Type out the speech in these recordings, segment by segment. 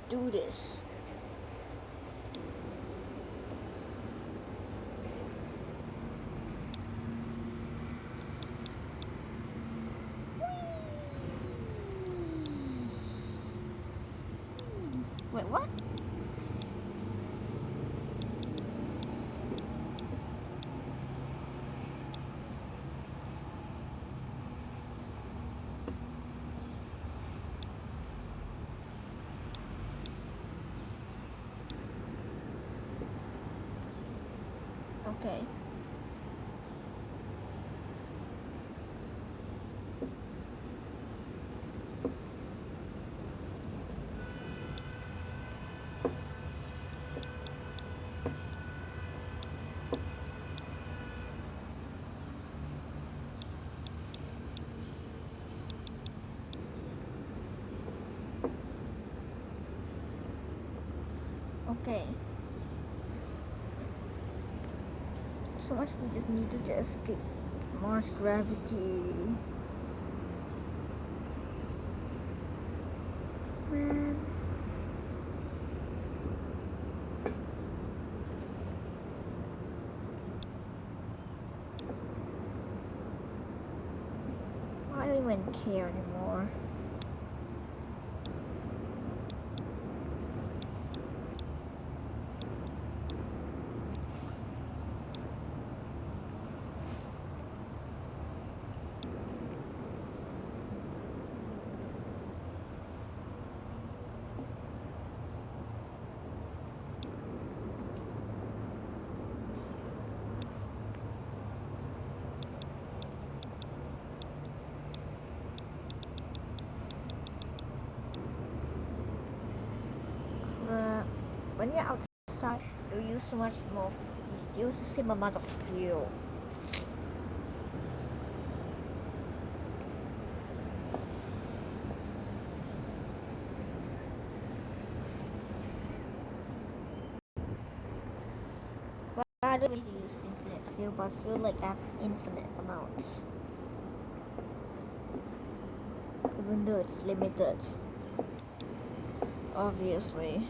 do this. Wait, what? Okay. Okay. So much we just needed to escape Mars gravity. Man. I don't even care anymore. When you're outside, you use so much more. You use the same amount of fuel. But I don't really use infinite fuel, but I feel like I have infinite amounts, even though it's limited. Obviously.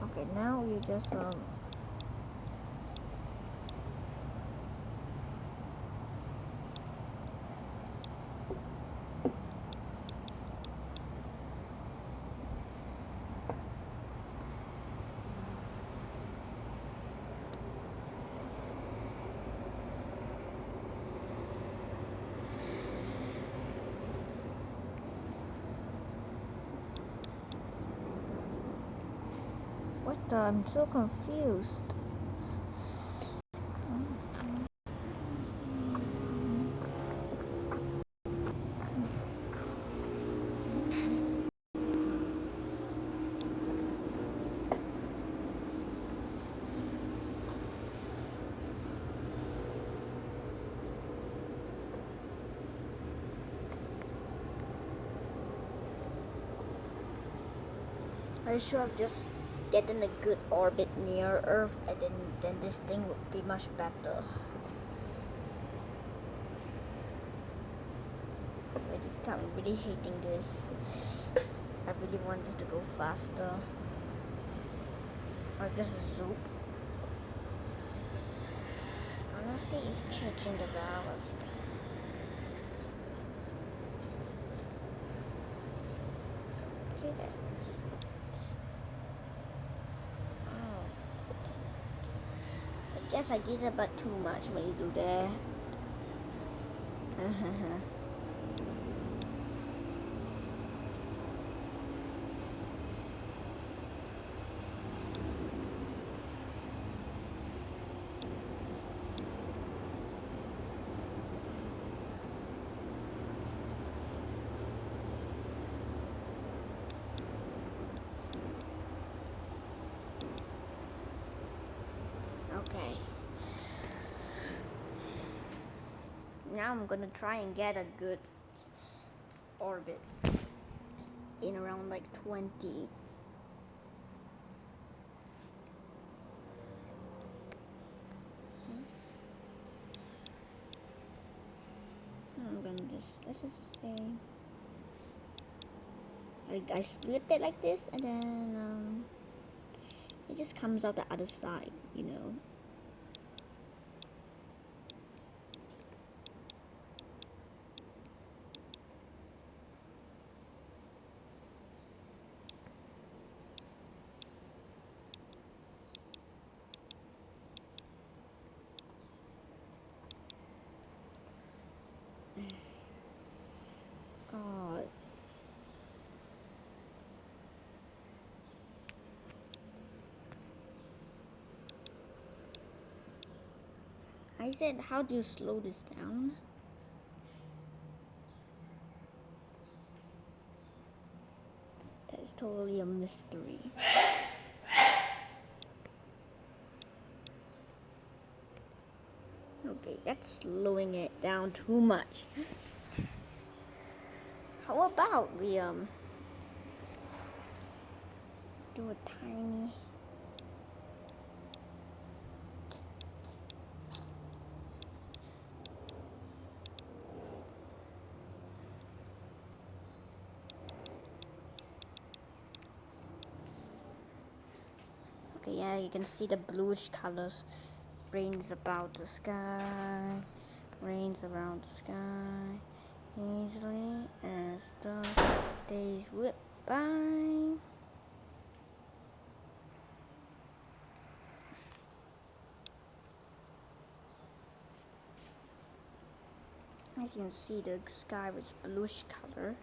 Okay, now you just what the? I'm so confused. I should have just gotten a good orbit near Earth, and then this thing would be much better. I'm really hating this. I really want this to go faster. Or just zoop. Honestly, if checking the valve. Okay, that's. Oh, I guess I did about too much. What do you do there? Okay. now I'm gonna try and get a good orbit in around like 20. I'm gonna let's just say, like I split it like this, and then it just comes out the other side, you know. God. I said, how do you slow this down? That is totally a mystery. Okay, that's slowing it down too much. How about we do a tiny. Okay, yeah, you can see the bluish colors. Rains about the sky, rains around the sky, easily as the days whip by. As you can see, the sky was bluish color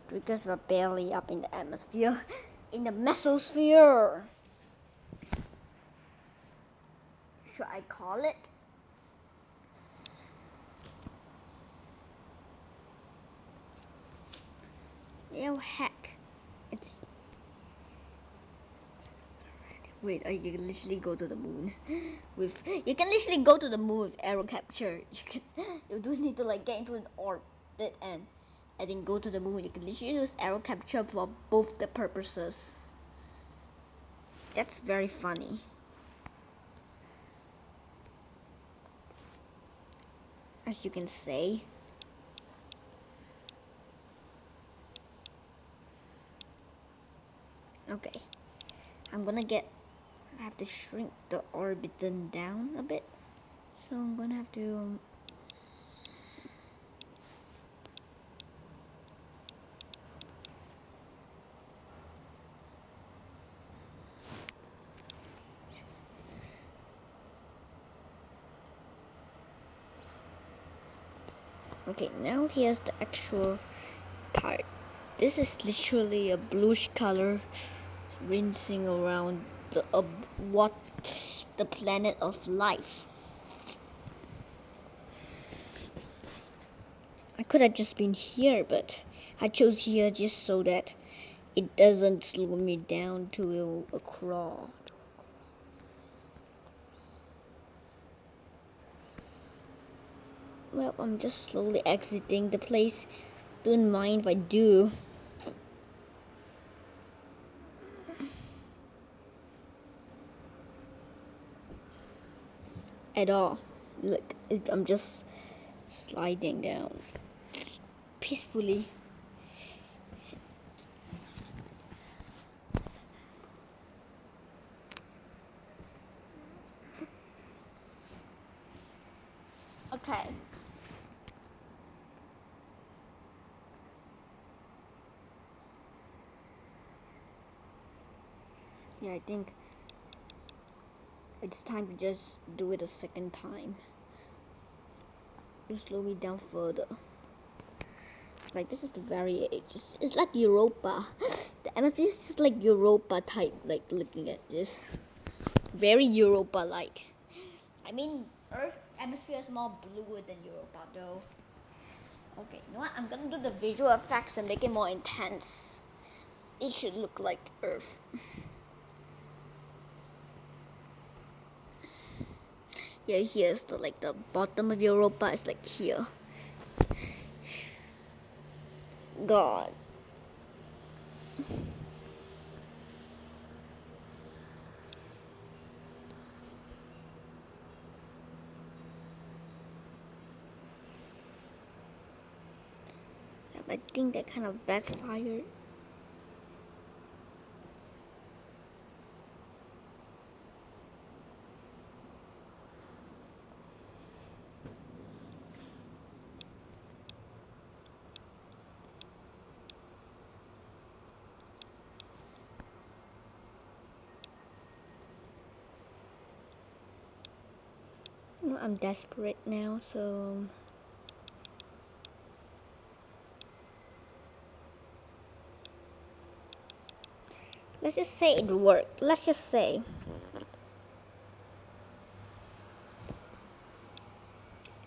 because we're barely up in the atmosphere, in the mesosphere. Should I call it? Oh heck, it's. Wait, you can literally go to the moon with. You can literally go to the moon with aerocapture. You don't need to like get into an orbit and then go to the moon. You can literally use aerocapture for both the purposes. That's very funny. As you can say. Okay, I have to shrink the orbit down a bit. So I'm gonna have to Okay, now here's the actual part. This is literally a bluish color rinsing around what the planet of life. I could have just been here, but I chose here just so that it doesn't slow me down to a crawl. Well, I'm just slowly exiting the place. Don't mind if I do. At all. Look, I'm just sliding down peacefully. Okay. Yeah, I think it's time to just do it a second time. You slow me down further. Like this is the very edge. It's like Europa. The atmosphere is just like Europa type. Like looking at this, very Europa like. I mean, Earth atmosphere is more bluer than Europa though. Okay, you know what? I'm gonna do the visual effects and make it more intense. It should look like Earth. Yeah, here's the like the bottom of Europa is like here. God. I think that kind of backfired. I'm desperate now, so let's just say it worked. Let's just say.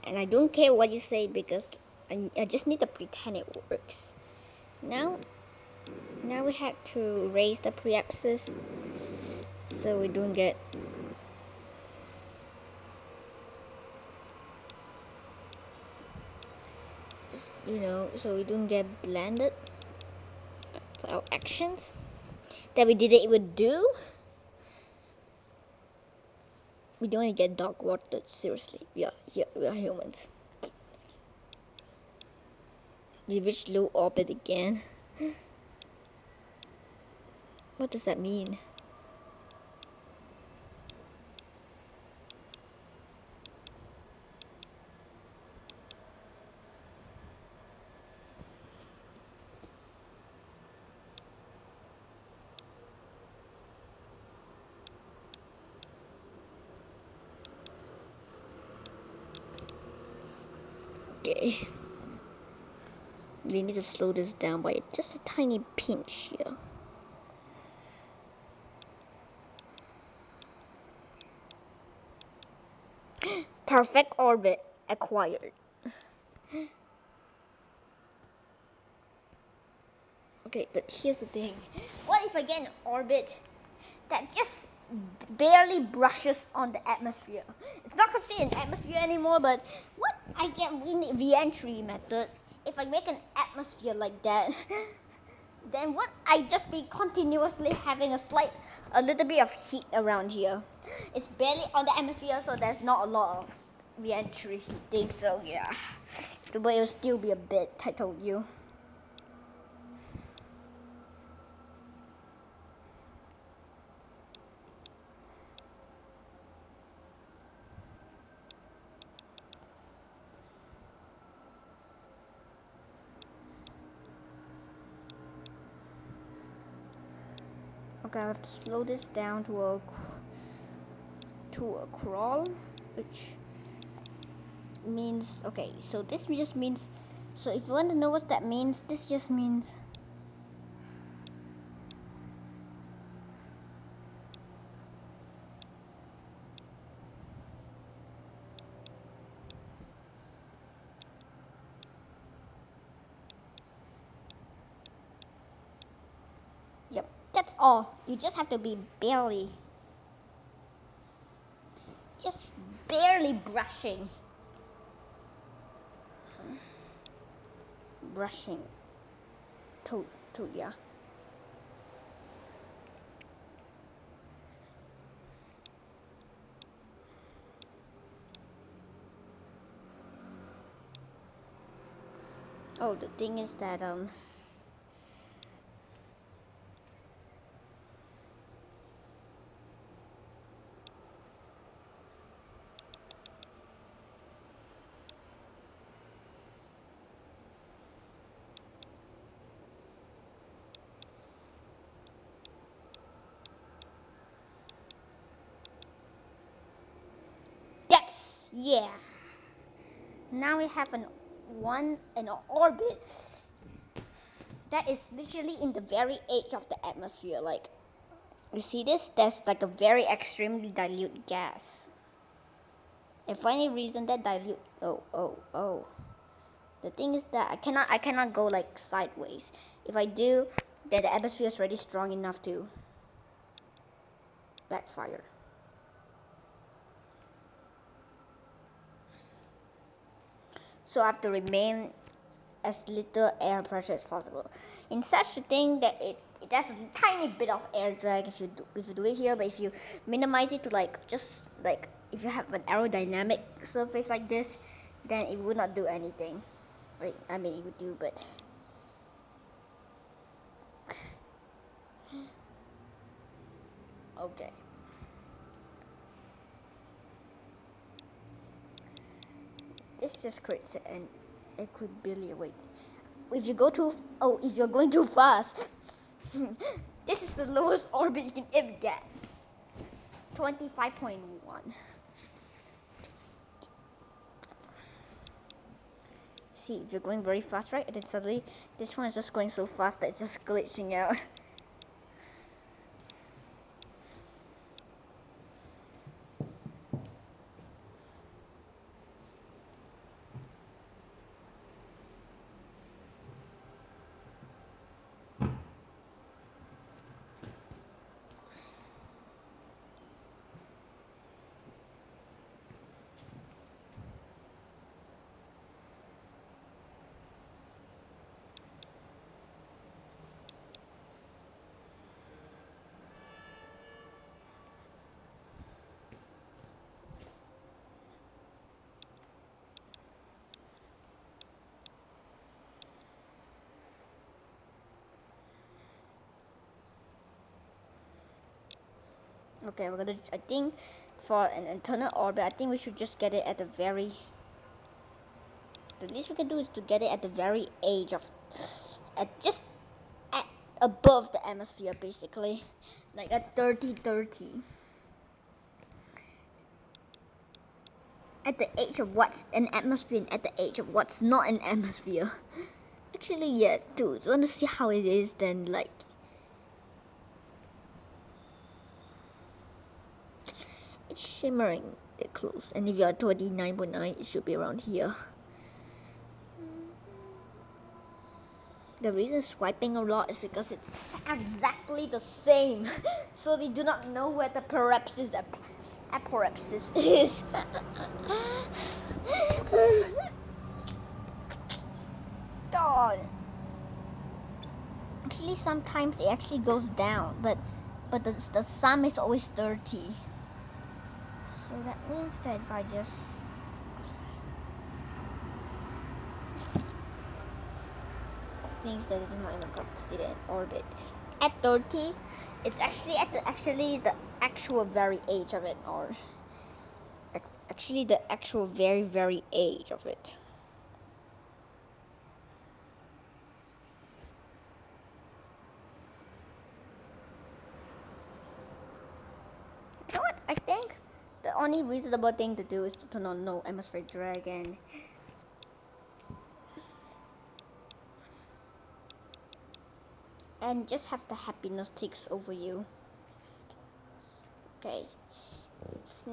And I don't care what you say because I just need to pretend it works. Now we had to raise the preapsis so we don't get so we don't get blended for our actions that we didn't even do. We don't want to get dog watered, seriously. We are humans. We reached low orbit again. What does that mean? Okay. We need to slow this down by just a tiny pinch here. Perfect orbit acquired. Okay, but here's the thing. What if I get an orbit that just barely brushes on the atmosphere? It's not considered an atmosphere anymore, but what I get in re-entry method, if I make an atmosphere like that, then would I just be continuously having a little bit of heat around here? It's barely on the atmosphere, so there's not a lot of re-entry heating, so yeah. But it'll still be a bit, I told you. Okay, I have to slow this down to a crawl, which means, okay, so this just means, so if you want to know what that means, this just means yep, that's all. You just have to be just barely brushing to yeah. Oh, the thing is that that's yeah. Now we have an orbit that is literally in the very edge of the atmosphere. Like, you see this? That's like a very extremely dilute gas. And for any reason that dilute, oh. The thing is that I cannot go like sideways. If I do, then the atmosphere is already strong enough to backfire. so I have to remain as little air pressure as possible. In such a thing that it has a tiny bit of air drag if you do it here, but if you minimize it to like just like if you have an aerodynamic surface like this, then it would not do anything. Like I mean it would do, but okay. This just creates an equilibrium. If you go too if you're going too fast, this is the lowest orbit you can ever get. 25.1. See, if you're going very fast, right? And then suddenly this one is just going so fast that it's just glitching out. Okay, I think for an internal orbit, I think we should just get it at the least we can do is to get it at the very edge of, at above the atmosphere, basically, like at 30-30. At the edge of what's an atmosphere and at the edge of what's not an atmosphere. Actually, yeah, dude, you want to see how it is, then, like, it's shimmering close, and if you're at 29.9, it should be around here. The reason swiping a lot is because it's exactly the same, so they do not know where the apoapsis is. God. Actually, sometimes it actually goes down, but the sum is always 30. So that means that if I just things that it is not even considered an orbit at 30, it's actually at the actual very age of it, or actually the actual very age of it. You know what? I think the only reasonable thing to do is to turn on no atmospheric drag and just have the happiness takes over you. Okay. So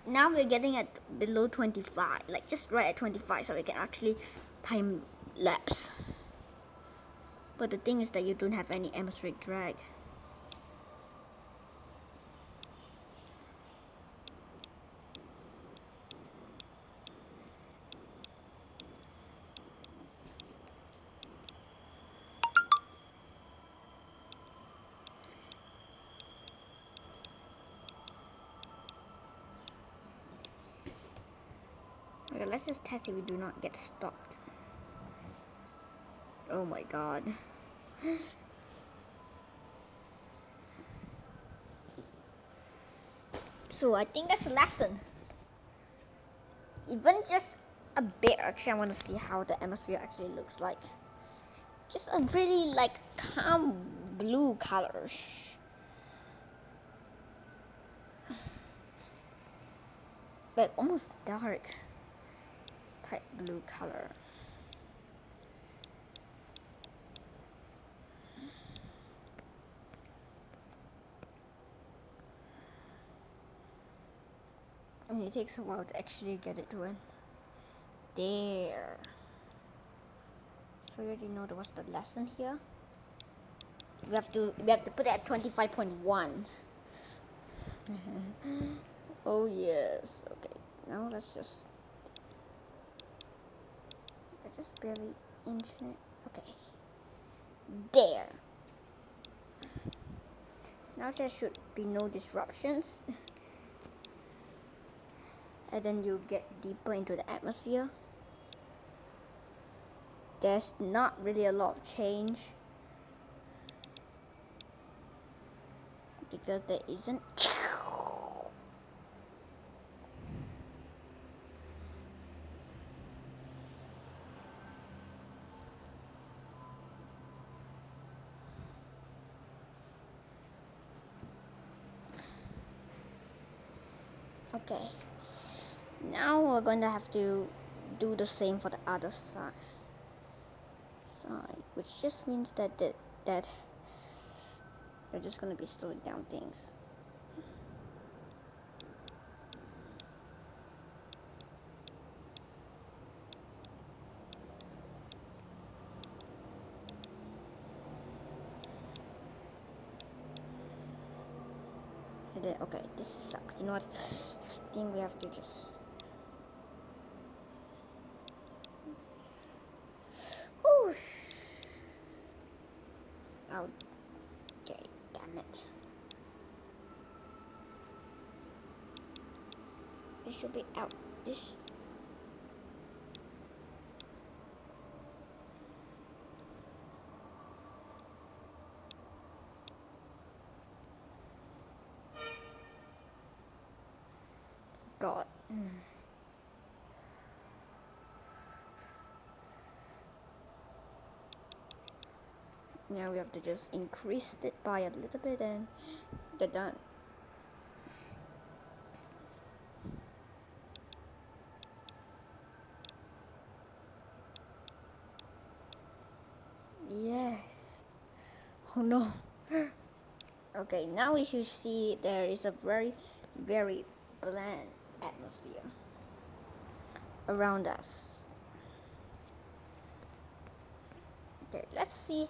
now we're getting at below 25, like just right at 25, so we can actually time lapse. But the thing is that you don't have any atmospheric drag. Okay, let's just test if we do not get stopped. Oh my god. So I think that's a lesson. Even just a bit, actually I want to see how the atmosphere actually looks like. Just a really like calm blue color. Like almost dark type blue color. And it takes a while to actually get it to it. There. So you already know what's the lesson here. We have to put it at 25.1. Oh yes. Okay. Now let's just It's just barely inching it. Okay. There. Now there should be no disruptions. And then you get deeper into the atmosphere. There's not really a lot of change because there isn't. Okay, now we're going to have to do the same for the other side, which just means that you're just going to be slowing down things. And then, okay, this sucks. You know what? I think we have to just. Whoosh. Okay, damn it. It should be out. This. God. Now we have to just increase it by a little bit and they're done. Yes. Oh no. Okay, now we should see there is a very, very bland atmosphere around us. Okay, let's see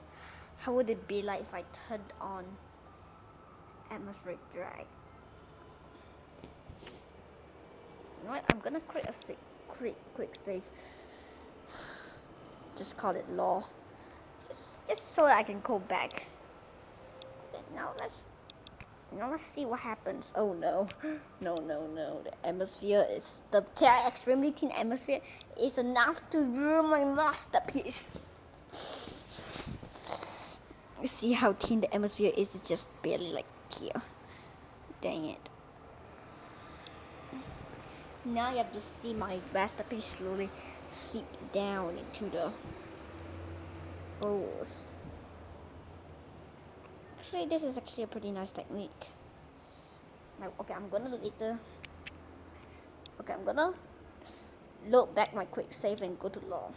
how would it be like if I turned on atmospheric drag. You know what? I'm gonna create a quick save. Just call it law. Just so I can go back. Okay, now let's see what happens. Oh no, no. The atmosphere is the extremely thin atmosphere is enough to ruin my masterpiece. You see how thin the atmosphere is? It's just barely like here. Dang it. Now you have to see my masterpiece slowly seep down into the bowls. Actually, this is actually a pretty nice technique. Now, okay, I'm gonna load back my quick save and go to law.